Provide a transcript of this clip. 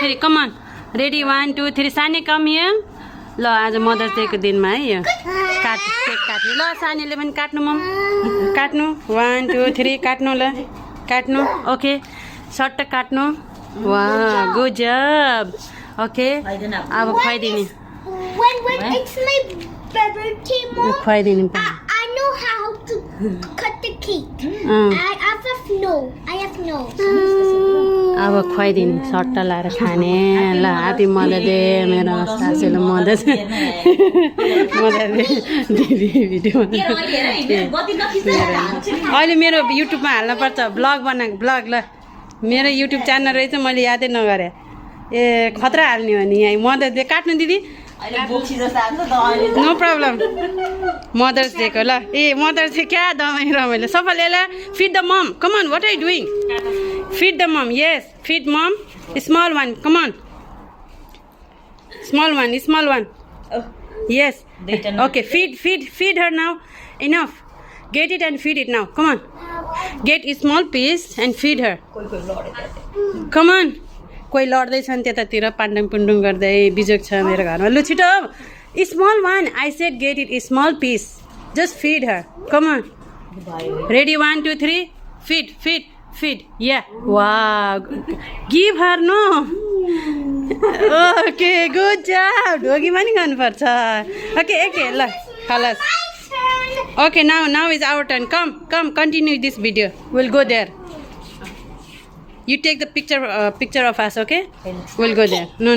फेरि कम on ready 1 2 3 सानी come here ल आज मदर्स डेको दिनमा है यो केक काट्नु ल सानीले पनि काट्नु मम काट्नु 1 2 3 काट्नु ल काट्नु ओके सट्ट काट्नु वाह गुड जब ओके अब खुवाइदिने When it's my birthday, Mom, खुवाइदिनु I know how to cut the cake. I have no. अब खुवाइदिने सट्ट लाएर खाने ल ह्यापी मदर डे मेरो सासूले मदर दिदी भिडियो अहिले मेरो युट्युबमा हाल्नुपर्छ ब्लग बनाएको ब्लग ल मेरो युट्युब च्यानल रहेछ मैले यादै नगरेँ ए खतरा हाल्ने हो नि यहाँ मदर डे काट्नु दिदी नो प्रब्लम मदर्स डेको ल ए मदर्स डे क्या दमाई रमाइलो सबैले ल feed the mum come on what are you doing feed the mum yes feed mum small one come on small one yes okay feed her now enough get it and feed it now come on get a small piece and feed her come on कोही लड्दैछन् त्यतातिर पाण्डुङ पुण्डुङ गर्दै बिजोग छ मेरो घरमा लु छिटो small one I said get it small piece just feed her come on ready 1 2 3 feed yeah वाह give her no okay good जब ढोगी पनि गर्नुपर्छ ओके ल खलास okay now is our turn come continue this video will go there You take the picture of us, okay? We'll go there. No.